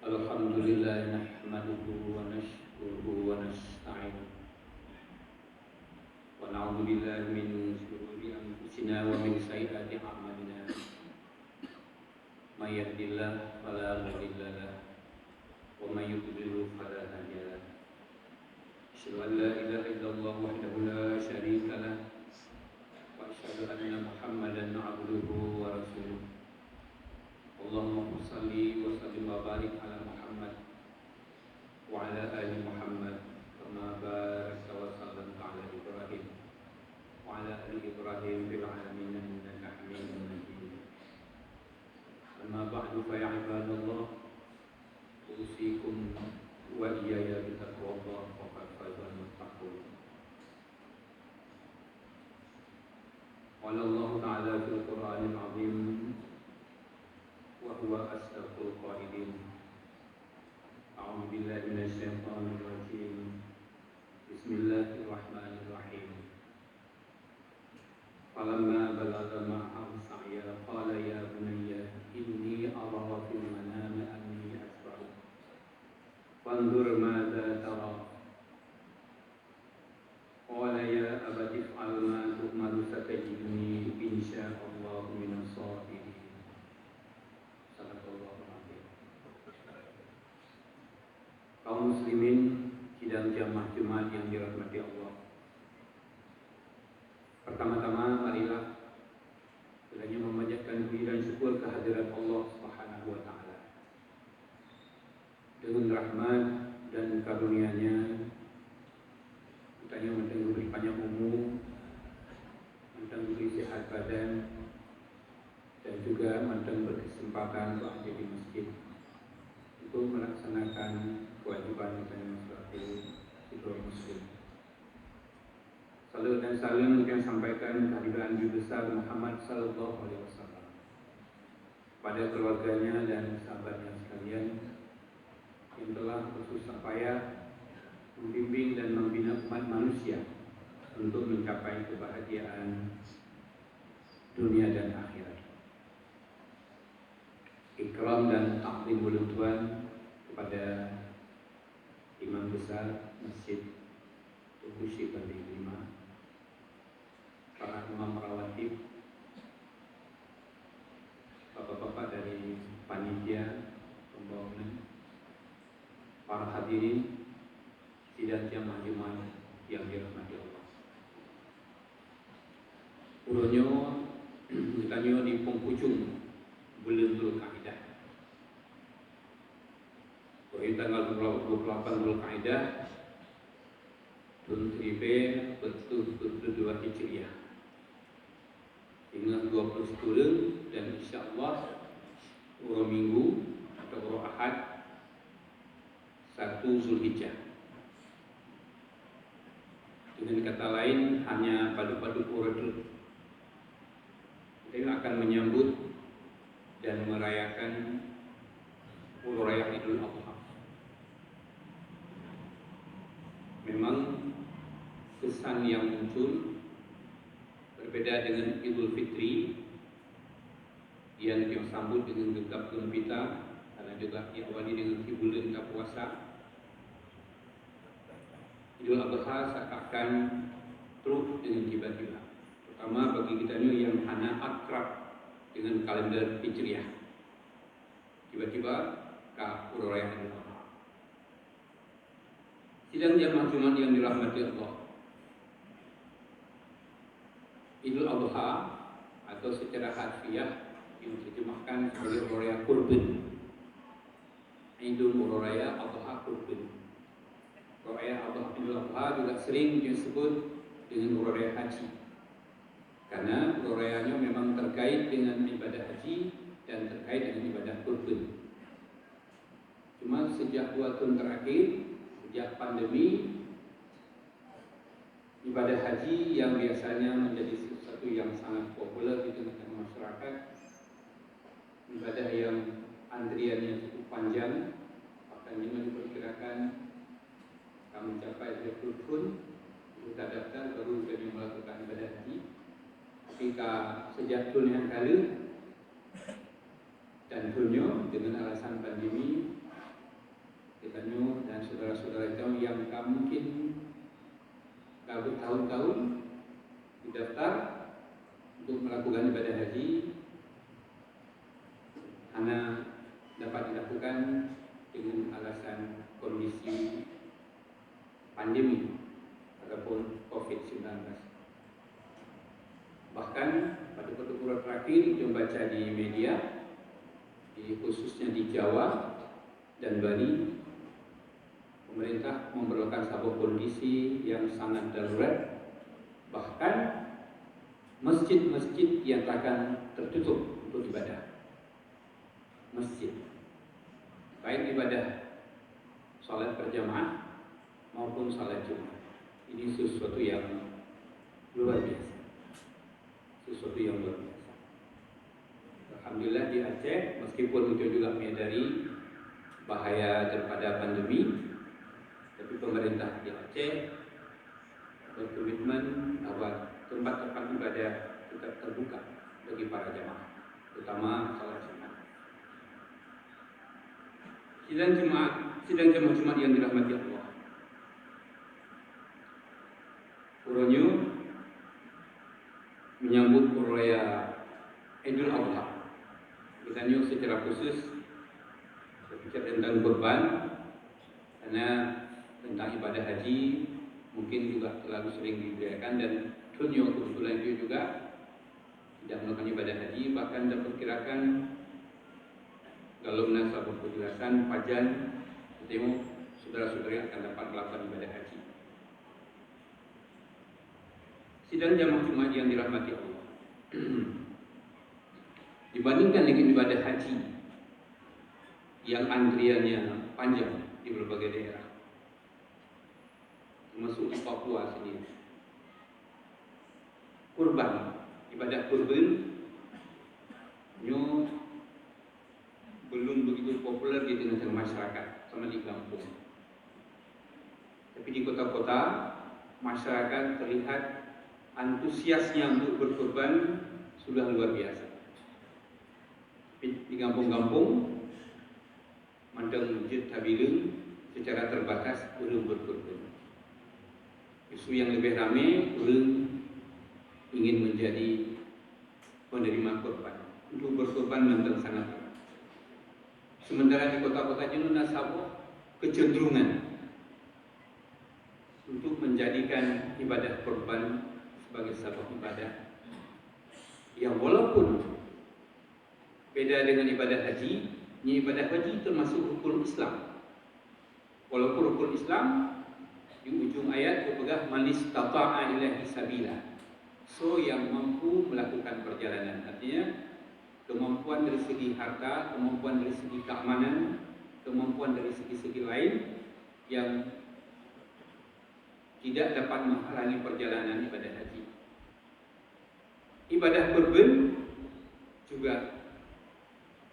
Alhamdulillah nahmaduhu wa nashkuruhu wa nasta'inuhu wa na'udzu billahi min shururi anfusina wa min sayyiati a'malina. May yahdihillahu fala mudilla lahu wa may yudlil fala hadiya lahu. Asyhadu an la ilaha illallah wahdahu la syarika lahu wa asyhadu anna Muhammadan 'abduhu wa rasuluh. Allahumma shalli wa sallim wa barik ala Muhammad wa ala ali Muhammad kama barakta wa sallamta ala Ibrahim wa ala ali Ibrahim fil alamin innaka Hamidum Majid. Amma ba'du fa ya ibadallah, usikum wa iyaya bi taqwallah faqad fazal muttaqun. Qala Allah ta'ala fil Qur'anil 'azim wa huwa asdaqul qailin. A'udzu billahi minasy syaithanir rajim. Bismillahirrahmanirrahim. Falamma balagha ma'ahu sa'ya qala ya bunayya inni ara fil manami anni asba'u fanzur madza tara. Qala ya abati if'al ma tu'maru satajiduni insya'allahu minas shabirin. Kaum muslimin sidang jamaah Jumat yang dirahmati Allah. Pertama-tama marilah kiranya memanjatkan puji dan syukur kehadirat Allah Subhanahu wa taala. Dengan rahmat dan karunia-Nya kita yang diberi panjang umur, diberi sehat badan, dan juga berkesempatan untuk ada di masjid untuk melaksanakan kewajiban kita sebagai seorang muslim. Salam dan salam yang sampaikan kehadiran Nabi besar Muhammad sallallahu alaihi wasallam pada keluarganya dan sahabatnya sekalian yang telah bersusah payah membimbing dan membina umat manusia untuk mencapai kebahagiaan dunia dan akhirat. Ikram dan taklim Tuhan kepada Imam Besar Masjid Tubusi Bali 5, para imam rawatib, bapak-bapak dari panitia pembangunan, para hadirin sidang jamaah Jumat yang dirahmati Allah. Ulunyo ditanya di penghujung bulan Dzulqa'dah. Pada tanggal 28 Dzulqa'dah tahun 1442 Hijriah. Hingga 20 bulan dan insyaallah urang minggu atau urang Ahad 1 Zulhijjah. Dengan kata lain hanya padu-padu urang kita akan menyambut dan merayakan Hari Raya Idul Adha. Memang kesan yang muncul berbeda dengan Idul Fitri yang disambut dengan gegap gempita karena juga diawali dengan bulan puasa. Idul Adha seakan terus dengan tiba-tiba, terutama bagi kita yang hanya akrab dengan kalender Hijriah. Tiba-tiba ke Hari Raya Idul Adha. Sidang jamaah Jumat yang dirahmati Allah, Idul Adha atau secara harfiah yang diterjemahkan sebagai Hari Raya Kurban. Idul Raya Adha Kurban. Hari Raya Idul Adha juga sering disebut dengan Hari Raya Haji, karena Hari Rayanya memang terkait dengan ibadah haji dan terkait dengan ibadah kurban. Cuma sejak 2 tahun terakhir, sejak pandemi, ibadah haji yang biasanya menjadi sesuatu yang sangat populer di tengah masyarakat, ibadah yang antriannya cukup panjang, bahkan diperkirakan akan mencapai 20 tahun kita daftar baru jadi melakukan ibadah haji. Ketika sejak tahun yang lalu dan dunia dengan alasan pandemi mana dapat dilakukan dengan alasan kondisi pandemi ataupun COVID-19. Bahkan pada pertukuran terakhir kita baca di media, khususnya di Jawa dan Bali, pemerintah memerlukan sebuah kondisi yang sangat darurat. Bahkan masjid-masjid yang akan tertutup untuk ibadah. Masjid, baik ibadah salat berjamaah maupun salat Jumat. Ini sesuatu yang luar biasa. Sesuatu yang luar biasa. Alhamdulillah di Aceh, meskipun itu juga menyadari bahaya daripada pandemi, tapi pemerintah di Aceh berkomitmen bahwa tempat-tempat ibadah tetap terbuka bagi para jamaah, terutama salat Jumat. Sidang jemaah yang dirahmati Allah. Uronyo menyambut raya Idul Adha. Kita secara khusus berbicara tentang kurban, karena tentang ibadah haji mungkin juga terlalu sering diberikan, dan dunia kebetulan itu juga tidak melakukan ibadah haji. Bahkan diperkirakan kalau menasabah penjelasan Pajan, ketemu saudara-saudari akan dapat melakukan ibadah haji. Sidang jamaah Jumat yang dirahmati Allah. Dibandingkan dengan ibadah haji yang antriannya panjang di berbagai daerah, termasuk di Papua sendiri, kurban, ibadah kurban belum begitu populer di tengah-tengah masyarakat sama di kampung. Tapi di kota-kota masyarakat terlihat antusiasnya untuk berkurban sudah luar biasa. Di kampung-kampung, mandang masjid tabilun secara terbatas belum berkurban. Isu yang lebih ramai belum ingin menjadi penerima kurban. Untuk berkurban memang sangat ramai. Sementara di kota-kota jenuh Nasabah kecenderungan untuk menjadikan ibadah kurban sebagai sebuah ibadah yang walaupun beda dengan ibadah haji, ibadah haji termasuk rukun Islam. Walaupun rukun Islam di ujung ayat berpegang manis tata'a ilahi sabila, so yang mampu melakukan perjalanan, artinya kemampuan dari segi harta, kemampuan dari segi keamanan, kemampuan dari segi-segi lain yang tidak dapat menghalangi perjalanan ibadah haji. Ibadah kurban juga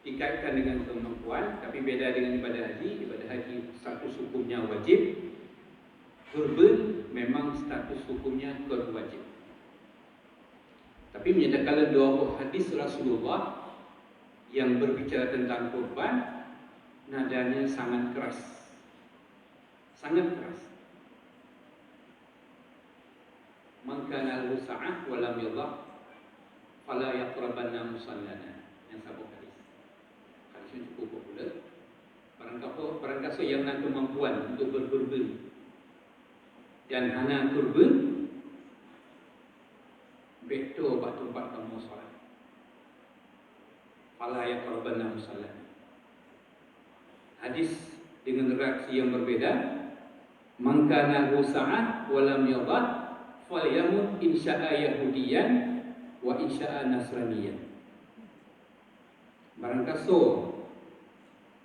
dikaitkan dengan kemampuan, tapi beda dengan ibadah haji. Ibadah haji status hukumnya wajib, kurban memang status hukumnya berwajib. Tapi menyatakan dua buah hadis Rasulullah yang berbicara tentang kurban, nadanya sangat keras, sangat keras. Man kana lahu sa'ah wa lam yadha fala yaqrabanna musallana. Yang sabuk hadis. Hadisnya cukup populer. Barang kata yang nak kemampuan untuk berkurban dan hana kurban, beto tempat kamu salat. Fala yaqrabanna musallana. Hadis dengan reaksi yang berbeda. Man kana lahu sa'ah wa lam yadha falyamut insya'a yahudiyan wa insya'a nasraniyan. Barang kaso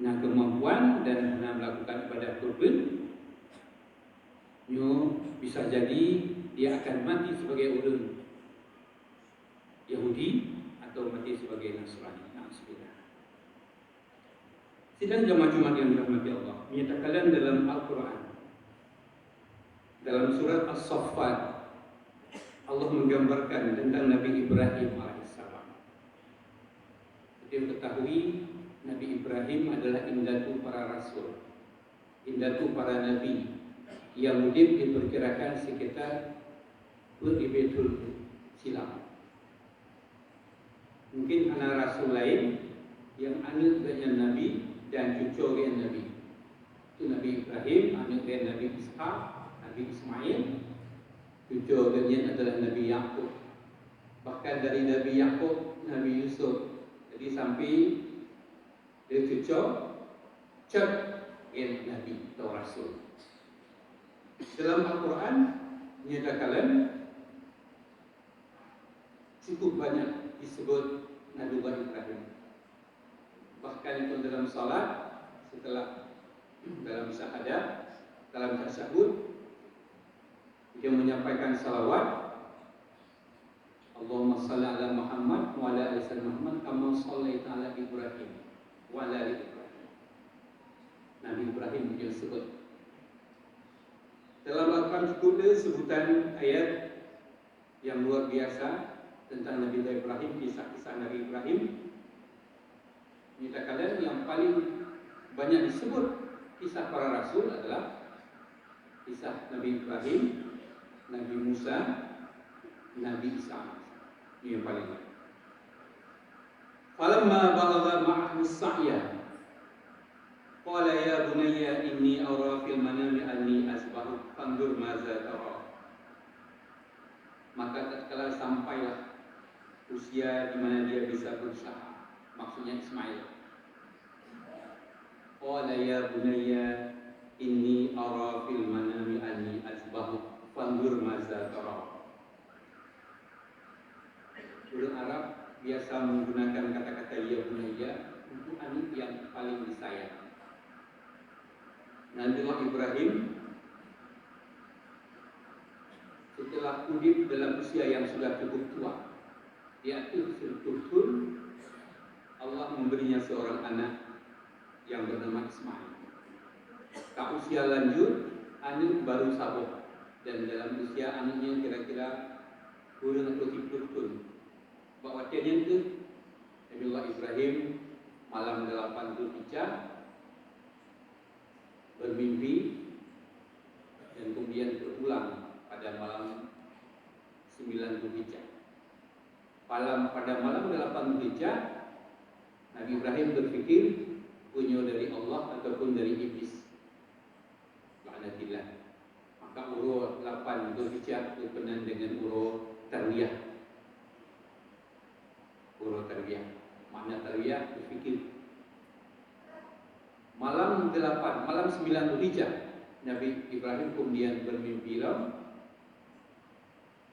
nak kemampuan dan nak melakukan ibadah kurban, bisa jadi dia akan mati sebagai ulun Yahudi atau mati sebagai Nasrani. Sidang jamaah Jumat yang dirahmati Allah, menyatakan dalam Al-Quran, dalam surat As-Saffat, Allah menggambarkan tentang Nabi Ibrahim alaihissalam. Kita ketahui Nabi Ibrahim adalah indatu para rasul, indatu para nabi yang hidup diperkirakan sekitar beribetul silam. Mungkin anak rasul lain yang anak dari Nabi dan cucu dari Nabi. Itu Nabi Ibrahim, anak dari Nabi Ishak, Nabi Ismail, cucu dari adalah Nabi Yakub. Bahkan dari Nabi Yakub, Nabi Yusuf. Jadi sampai dia cucu cek Nabi atau Rasul. Dalam Al-Quran menyatakan cukup banyak disebut Nabi Ibrahim. Bahkan itu dalam salat, setelah dalam syahadat, dalam tasyahud, dia menyampaikan salawat, Allahumma salli ala Muhammad wa ala ali Muhammad kama shallaita ala Ibrahim wa ala ali Ibrahim. Nabi Ibrahim dia sebut. Dalam Al-Quran juga ada sebutan ayat yang luar biasa tentang Nabi Ibrahim, kisah-kisah Nabi Ibrahim. Menyatakan yang paling banyak disebut kisah para rasul adalah kisah Nabi Ibrahim, Nabi Musa, Nabi Isa. Ini yang paling banyak. Falamma balagha ma'ahu as-sa'ya qala ya bunayya inni ara fil manami anni asbahuk fanzur maza tara. Maka tatkala sampailah usia di mana dia bisa berusaha, maksudnya Ismail. Qala ya bunayya inni ara fil manami anni asbahuk fanzur maza tara. Orang Arab biasa menggunakan kata-kata ya bunayya untuk anak yang paling disayang. Nabi Ibrahim setelah hidup dalam usia yang sudah cukup tua, dia betul-betul Allah memberinya seorang anak yang bernama Ismail. Ke usia lanjut, anak baru sabuk, dan dalam usia anaknya kira-kira kurang atau betul. Bahwa dia itu Nabi Ibrahim malam 8 Dzulhijjah bermimpi dan kemudian berulang pada malam 9 Dzulhijjah. Pada malam 8 Dzulhijjah, Nabi Ibrahim berpikir punya dari Allah ataupun dari iblis. La'natillah. Maka urut 8 Dzulhijjah berkenaan dengan urut Tarwiyah. Urut Tarwiyah. Makna Tarwiyah berpikir. Malam 9 Dzulhijjah, Nabi Ibrahim kemudian bermimpi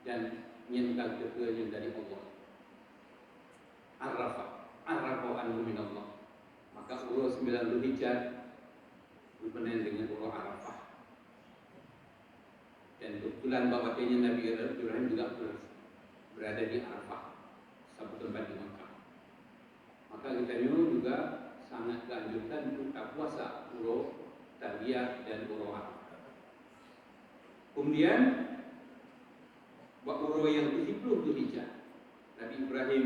dan menyentuh ketuanya dari Allah. Arrafa anhu min Allah. Maka urut 9 Dzulhijjah berkenaan dengan urut Arafah. Dan kebetulan bahwasanya Nabi Ibrahim juga berada di Arafah, satu tempat di Makkah. Maka kita juga sangat dianjurkan untuk puasa urut Tarwiyah dan urut Arafah. Kemudian urut yang ke-10 Dzulhijjah, Nabi Ibrahim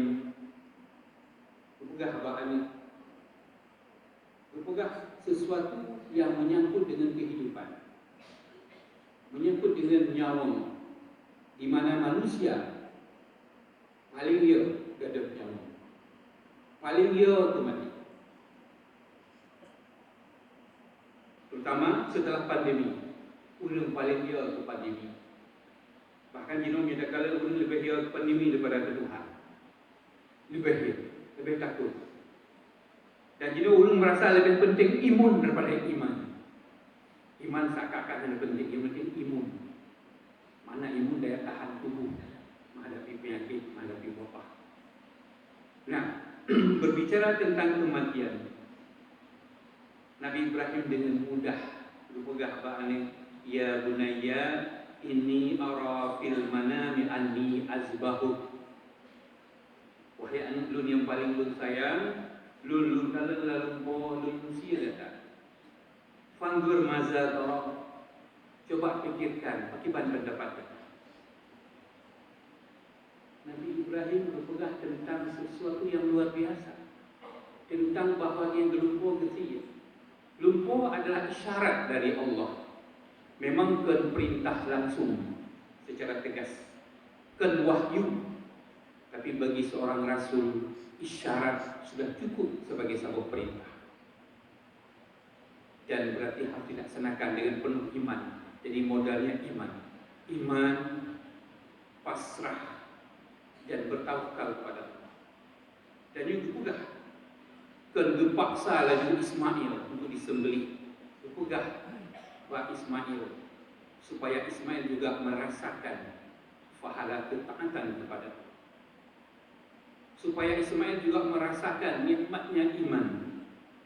berpegang sesuatu yang menyangkut dengan kehidupan, menyangkut dengan nyawa, di mana manusia paling dia gadah nyawa, paling dia tu mati. Terutama setelah pandemi, ulun paling dia tu pandemi. Bahkan jino menyatakan ulun lebih dia pandemi daripada Tuhan. Lebih takut. Dan jadi ulun merasa lebih penting imun daripada iman. Iman seakan-akan lebih penting, yang penting imun. Mana imun daya tahan tubuh menghadapi penyakit, menghadapi wabah. Nah, berbicara tentang kematian, Nabi Ibrahim dengan mudah berpegang bahane ya bunayya inni ara fil manami anni azbahuk. Wahai anak lun yang paling lun sayang, lun kalau lalumpo lun usia datang. Fandur maza tara. Coba pikirkan bagaimana pendapat kita. Nabi Ibrahim berpegang tentang sesuatu yang luar biasa, tentang bahawa yang gelumpo kecil. Lumpuh adalah isyarat dari Allah. Memang kan perintah langsung secara tegas, kan wahyu. Tapi bagi seorang rasul isyarat sudah cukup sebagai sebuah perintah. Dan berarti harus dilaksanakan dengan penuh iman. Jadi modalnya iman. Iman, pasrah, dan bertawakal kepada Allah. Dan juga paksa lagi Ismail untuk disembelih. Dipegah Pak Ismail supaya Ismail juga merasakan pahala ketaatan kepada Allah. Supaya Ismail juga merasakan nikmatnya iman,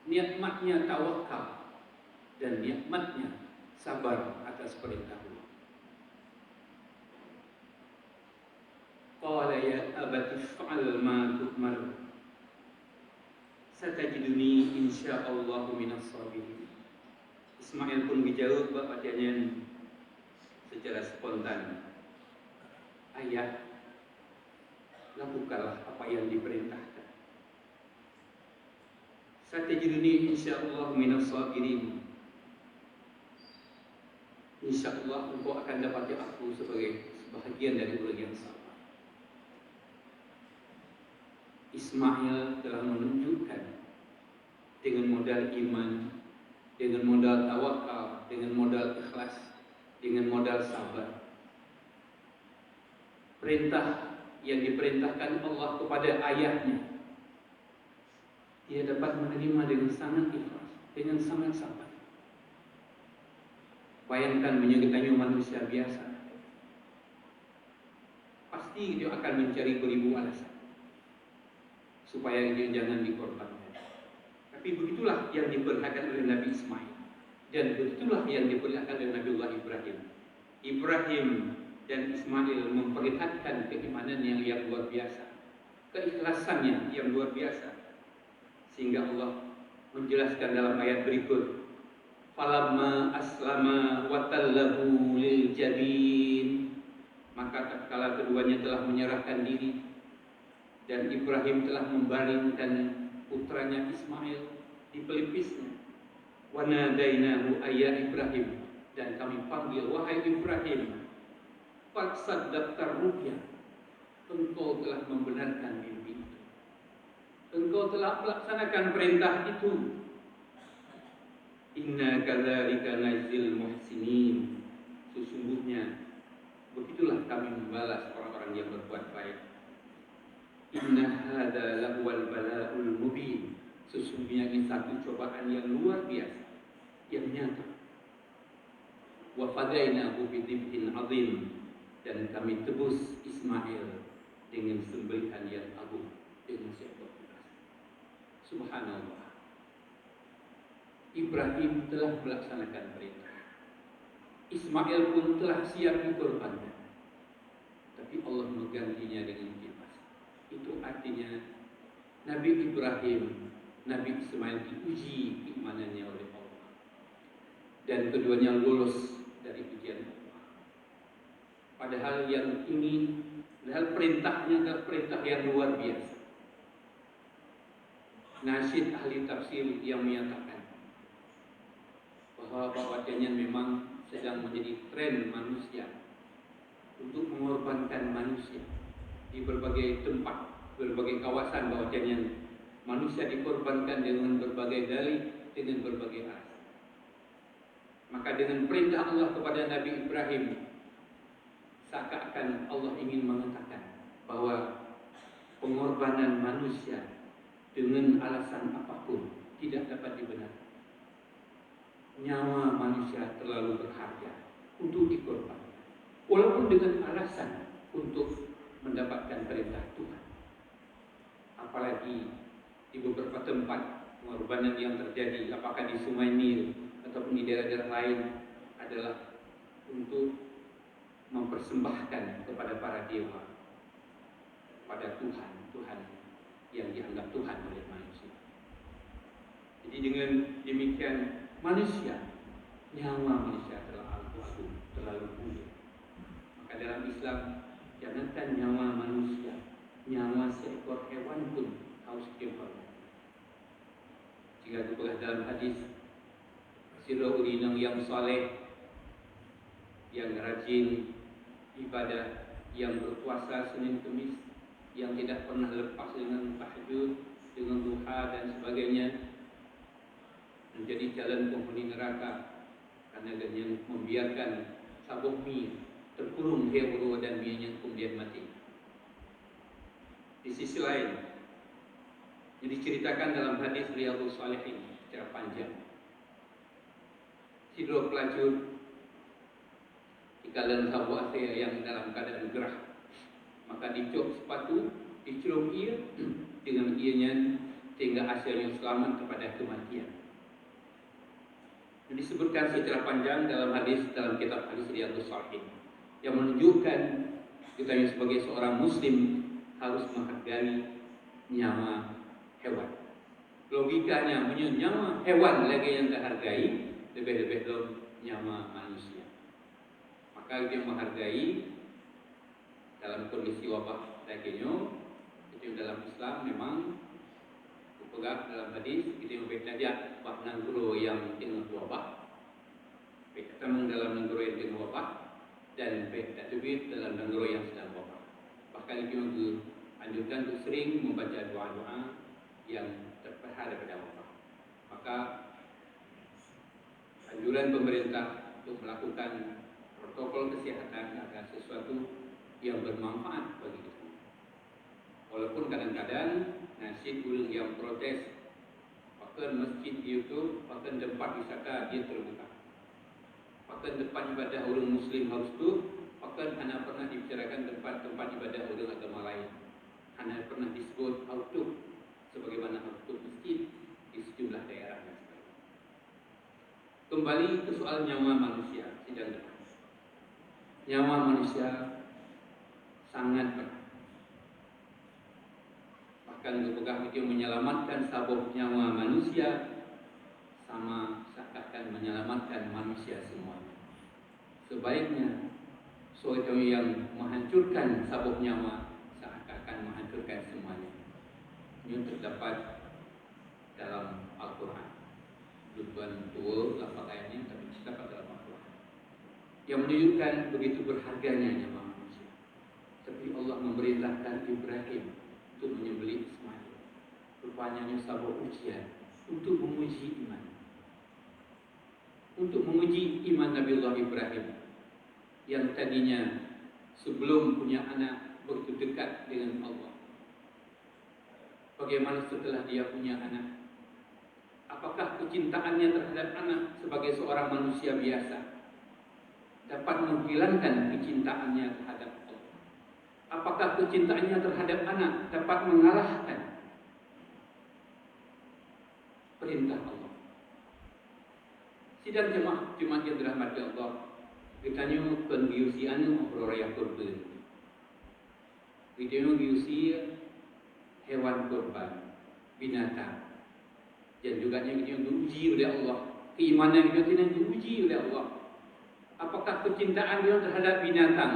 nikmatnya tawakal, dan nikmatnya sabar atas perintah Allah. Qala ya abati fa'al ma tu'mar satajiduni insyaallahu minas sabirin. Ismail pun dijawab bapaknya secara spontan, ayah, lakukanlah apa yang diperintahkan. Satajiduni insyaallahu minas sabirin. Insyaallah engkau akan dapati aku sebagai bahagian dari orang yang sabar. Ismail telah menunjukkan dengan modal iman, dengan modal tawakal, dengan modal ikhlas, dengan modal sabar. Perintah yang diperintahkan Allah kepada ayahnya, dia dapat menerima dengan sangat ikhlas, dengan sangat sabar. Bayangkan menyertai manusia biasa, pasti dia akan mencari beribu alasan supaya dia jangan dikorbankan. Tapi begitulah yang diperlihatkan oleh Nabi Ismail, dan begitulah yang diperlihatkan oleh Nabiullah Ibrahim. Ibrahim dan Ismail memperlihatkan keimanan yang luar biasa, keikhlasannya yang luar biasa, sehingga Allah menjelaskan dalam ayat berikut, falamma aslama wa tallahu lil jabin, maka tatkala keduanya telah menyerahkan diri dan Ibrahim telah membaringkan putranya Ismail di pelipisnya, wa nadainahu ayya Ibrahim, dan kami panggil wahai Ibrahim, qad saddaqta ru'ya, engkau telah membenarkan mimpi itu, engkau telah melaksanakan perintah itu. Inna kadzalika najzil muhsinin, sesungguhnya begitulah kami membalas orang-orang yang berbuat baik. Inna hadza lahuwal bala'ul mubin, sesungguhnya ini satu cobaan yang luar biasa, yang nyata. Wa fadainahu bidzibhin azim, dan kami tebus Ismail dengan sembelihan yang agung, dengan seekor kambing. Subhanallah. Ibrahim telah melaksanakan perintah, Ismail pun telah siap dikorbankan, tapi Allah menggantinya dengan bebas. Itu artinya Nabi Ibrahim, Nabi Ismail diuji keimanannya oleh Allah, dan keduanya lolos dari ujian Allah. Padahal perintahnya adalah perintah yang luar biasa. Nasyid ahli tafsir yang menyatakan bahwasanya memang sedang menjadi tren manusia untuk mengorbankan manusia di berbagai tempat, berbagai kawasan, bahwasanya manusia dikorbankan dengan berbagai dalih, dengan berbagai alasan. Maka dengan perintah Allah kepada Nabi Ibrahim, seakan-akan Allah ingin mengatakan bahwa pengorbanan manusia dengan alasan apapun tidak dapat dibenarkan. Nyawa manusia terlalu berharga untuk dikorbankan, walaupun dengan alasan untuk mendapatkan perintah Tuhan. Apalagi di beberapa tempat pengorbanan yang terjadi, apakah di Sungai Nil ataupun di daerah-daerah lain, adalah untuk mempersembahkan kepada para dewa, pada Tuhan yang dianggap Tuhan oleh manusia. Jadi dengan demikian nyawa manusia terlalu agung, terlalu mulia. Maka dalam Islam, jangankan nyawa manusia, nyawa seekor hewan pun harus dihormati. Jika dibahas dalam hadis, sirrul inang yang saleh, yang rajin ibadah, yang berpuasa Senin Kemis, yang tidak pernah lepas dengan tahajud, dengan duha dan sebagainya, menjadi jalan penghuni neraka karena dia membiarkan sabuk mie terkurung dia berdua dan mienya kemudian mati. Di sisi lain, yang diceritakan dalam hadis Riyadhus Shalihin secara panjang, si dua pelacur dikala sabuk asir yang dalam keadaan gerah, maka dicop sepatu, dicelup ia dengan ianya sehingga hasilnya selamat kepada kematian. Disebutkan secara panjang dalam hadis dalam kitab hadis Riyadhus Shalihin yang menunjukkan kita yang sebagai seorang muslim harus menghargai nyawa hewan. Logikanya punya nyawa hewan lagi yang dihargai lebih-lebih dalam nyawa manusia. Maka dia menghargai dalam kondisi wabah dagingnya. Itu dalam Islam memang pegang dalam hadis kita yang bertajak bah negara yang tengah wabah, berkata dalam negara yang tengah wabah, dan berkata dalam negara yang sedang wabah. Bahkan itu anjurkan untuk sering membaca doa-doa yang terpelihara daripada wabah. Maka anjuran pemerintah untuk melakukan protokol kesehatan adalah sesuatu yang bermanfaat bagi kita. Walaupun kadang-kadang nasib orang yang protes, bahkan masjid itu, bahkan tempat wisata dia terbuka, bahkan tempat ibadah orang muslim harus tutup, bahkan hanya pernah dibicarakan tempat-tempat ibadah orang agama lain, hanya pernah disebut harus tutup, sebagaimana harus tutup masjid di sejumlah daerah. Kembali ke soal nyawa manusia, sidang depan. Nyawa manusia sangat penting. Bahkan kepegah itu menyelamatkan sabuk nyawa manusia sama seakan menyelamatkan manusia semua. Sebaiknya sesuatu yang menghancurkan sabuk nyawa seakan menghancurkan semuanya. Ini terdapat dalam Al-Quran. Tujuan tua lafaz ayatnya tapi terdapat dalam Al-Quran yang menunjukkan begitu berharganya nyawa manusia. Tapi Allah memerintahkan Ibrahim untuk menyembelih Ismail. Rupanya sabuk ujian untuk menguji iman. Untuk menguji iman Nabiullah Ibrahim yang tadinya sebelum punya anak begitu dekat dengan Allah. Bagaimana setelah dia punya anak? Apakah kecintaannya terhadap anak sebagai seorang manusia biasa dapat menghilangkan kecintaannya terhadap Allah? Apakah kecintaannya terhadap anak dapat mengalahkan perintah Allah? Sidang jemaah yang dirahmati Allah, kita nyu kongiusi anu raya kurban. Kita nyu giusi hewan kurban, binatang. Dan juga yang kita diuji oleh Allah, keimanan kita tidak diuji oleh Allah. Apakah kecintaan dia terhadap binatang?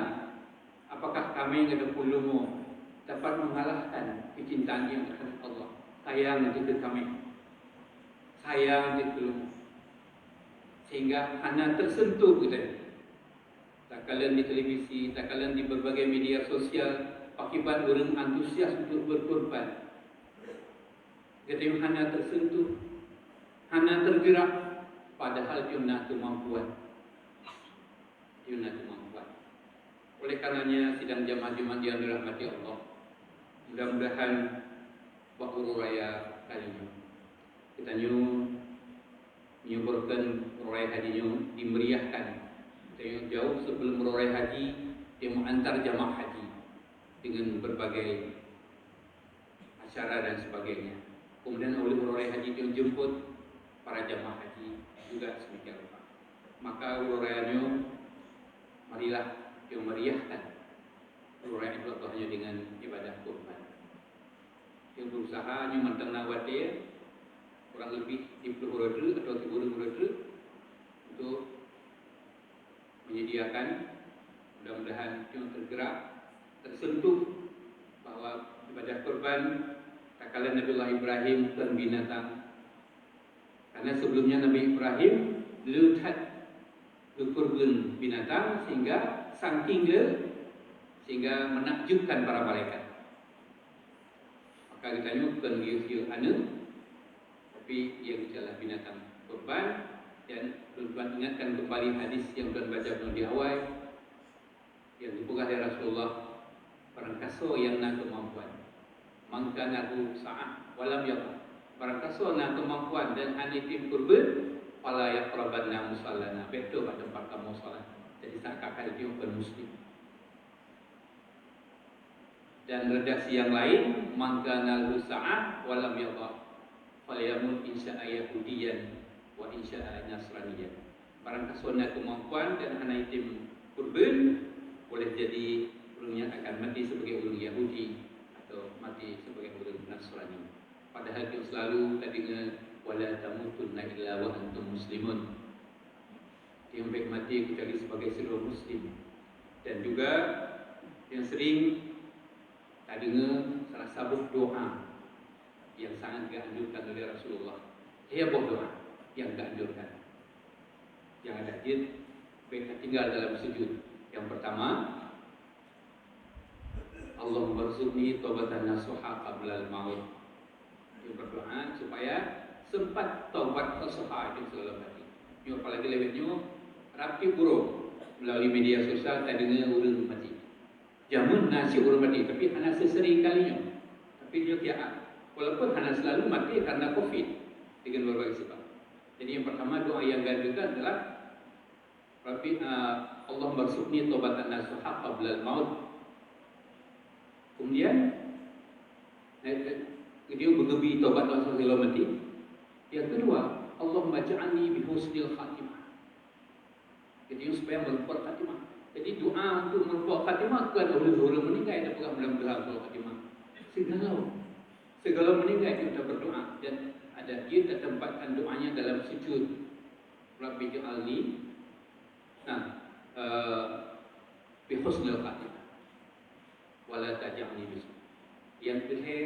Apakah kami yang ada pulumu dapat mengalahkan kecintaan dia terhadap Allah? Sayang itu kami, sayang itu, sehingga hanya tersentuh kita. Tak kalian di televisi, tak kalian di berbagai media sosial, akibat orang antusias untuk berkorban. Kita hanya tersentuh, hanya tergerak, padahal jumlah kemampuan. Oleh karenanya sidang jamaah Jumat yang dirahmati Allah, mudah-mudahan waktu raya kali ini kita menyuburkan raya haji dimeriahkan. Kita jauh sebelum raya haji dia mengantar jamaah haji dengan berbagai acara dan sebagainya. Kemudian oleh raya haji yang jemput para jamaah haji juga sedemikian rupa. Maka rayanya marilah yang meriahkan raya itu hanya dengan ibadah kurban. Yang berusaha hanya mentang nawati kurang lebih 30 atau 30 untuk menyediakan, mudah-mudahan yang tergerak, tersentuh bahwa ibadah kurban kalian Nabiullah Ibrahim dan binatang. Karena sebelumnya Nabi Ibrahim lihat kurban binatang sehingga saking dia sehingga menakjubkan para malaikat. Kalau tanya bukan dia tapi yang adalah binatang korban. Dan tuan ingatkan kembali hadis yang tuan baca di awal yang dibuka dari Rasulullah, barang kaso yang nak kemampuan maka nahu sa'ah walam yaqah, barang kaso nak kemampuan dan hanitim kurban fala yaqrabanna musallana, betul pada tempat kamu salat. Jadi seakan-akan dia bukan muslim. Dan redaksi yang lain maka nahu sa'ah walam yaqah falyamun insya'a yahudiyan wa insya'a nasraniyan, barang kaso nak kemampuan dan hanitim kurban boleh jadi ulungnya akan mati sebagai ulung Yahudi atau mati sebagai ulung Nasrani. Padahal yang selalu tadinya wala tamutunna illa wa antum muslimun, yang baik mati kecuali sebagai seluruh muslim. Dan juga yang sering tadinya salah satu doa yang sangat dianjurkan oleh Rasulullah, doa yang dianjurkan, yang ada hadis baik tinggal dalam sujud. Yang pertama, Allahumma rzuqni taubatan nasuha qabla al-maut. Dia berdoa supaya sempat taubat nasuha itu selalu mati. Yo apalagi lewatnya rapi buruk melalui media sosial tadinya urang mati. Jamun nasi urang mati tapi hanya sesering kalinya. Tapi dia kiat. Walaupun hanya selalu mati karena Covid dengan berbagai sebab. Jadi yang pertama doa yang dianjurkan adalah Rabbi Allah marsukni taubatan nasuha qabla al-maut. Kemudian dia bergebi taubat nasuha sebelum mati. Yang kedua, Allah maj'alni bi husnil khatimah. Jadi supaya merupakan khatimah. Jadi doa untuk merupakan khatimah bukan orang meninggal yang bukan mudah-mudahan khatimah. Segala meninggal kita berdoa dan ada dia tempatkan doanya dalam sujud. Rabbi ja'alni bi husnil khatimah wala taj'alni bis. Yang terakhir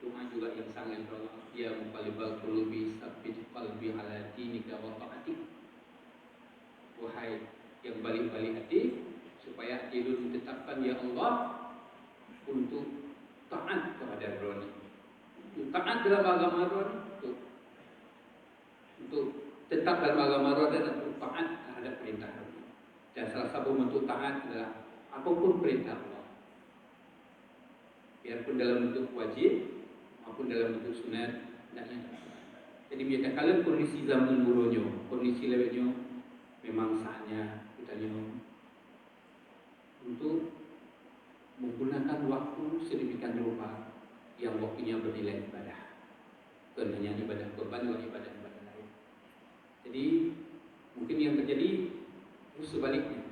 doa juga yang sangat berdoa, ya muqallibal qulubi tsabbit qalbi ala dinika wa ta'atik. Wahai yang balik-balik hati supaya hati itu ditetapkan ya Allah untuk taat kepada Rabbani. Taat dalam agama Rabbani untuk tetap dalam agama Rabbani dan untuk taat terhadap perintah Rabbani. Dan salah satu bentuk taat adalah apapun perintah Allah, biarpun dalam bentuk wajib maupun dalam bentuk sunat. Jadi biarkan kalian kondisi zaman burunya, kondisi lewatnya memang saatnya kita untuk menggunakan waktu sedemikian rupa yang waktunya bernilai ibadah, bukan hanya ibadah korban, juga ibadah-ibadah lain. Jadi mungkin yang terjadi itu sebaliknya.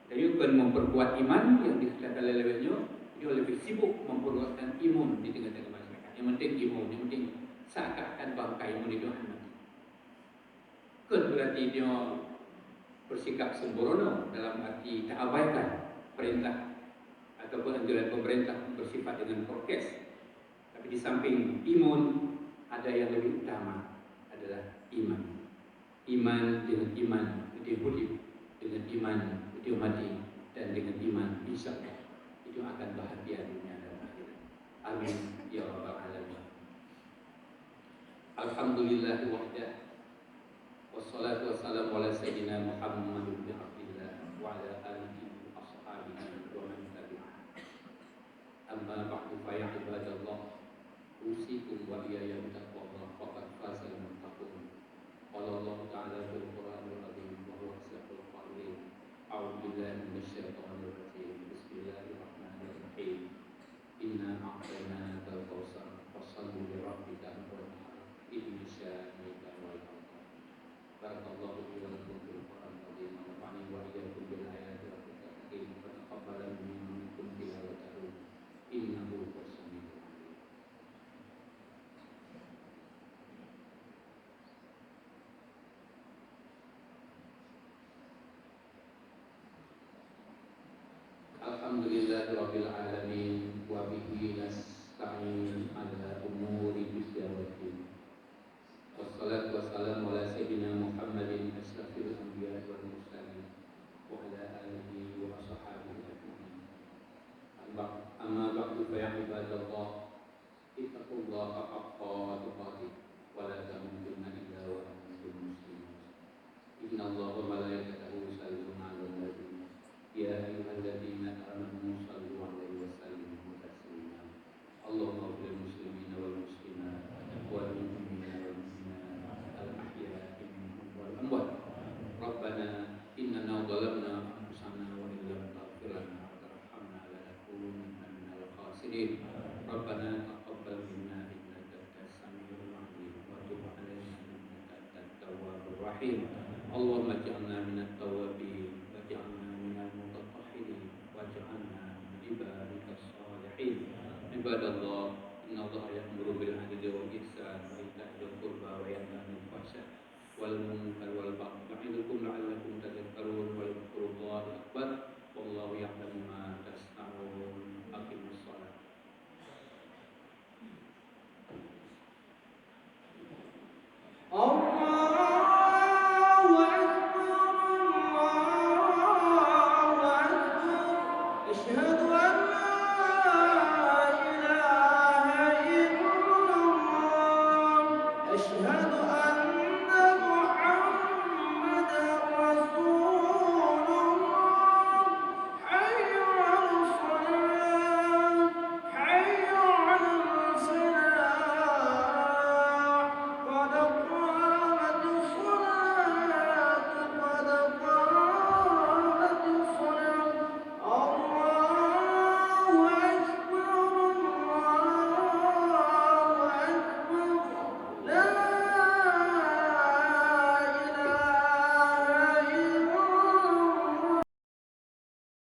Jadi bukan memperkuat iman yang dikatakan lewatnya, dia lebih sibuk memperkuatkan imun di tengah-tengah masyarakat. Yang penting imun, yang penting seakan-akan bangkai imun itu mati. Bukan berarti dia bersikap sembrono dalam arti tak abaikan perintah ataupun anjuran pemerintah bersifat dengan prokes. Tapi di samping imun ada yang lebih utama adalah iman. Iman dengan iman itu hidup, dengan iman itu mati, dan dengan iman insya Allah itu akan bahagia dunia dan akhirat. Amin ya rabbal alamin. Alhamdulillah wahdah. Wassalatu wassalamu ala sayyidina Muhammad bin Abdillah wa ala alihi wa ashabihi wa man tabi'ah. Amma ba'du fa ya ibadallah, usikum wa iyaya bitaqwallah faqad fazal muttaqun. Qala Allah ta'ala fil Qur'anil azim wa huwa asdaqul qa'ilin. A'udzu billahi minasyaitonir rajim. Bismillahirrahmanirrahim. Inna a'tainakal kautsar fashalli li rabbika wanhar. Inna syani'aka wal abtar. Barakallahu fi wa lakum fil Qur'anil azim wa nafa'ani wa iyyakum bil ayati wa dzikri hakim. Wa taqabbala minkum tilawatahu innahu huwas samiul alim. الرحيم اللهم اجعلنا من التوابين واجعلنا من المتطهرين واجعلنا من عبادك الصالحين عباد الله إن الله يأمر بالعدل والإحسان وإيتاء ذي القربى وينهى عن الفحشاء والمنكر والبغي يعظكم لعلكم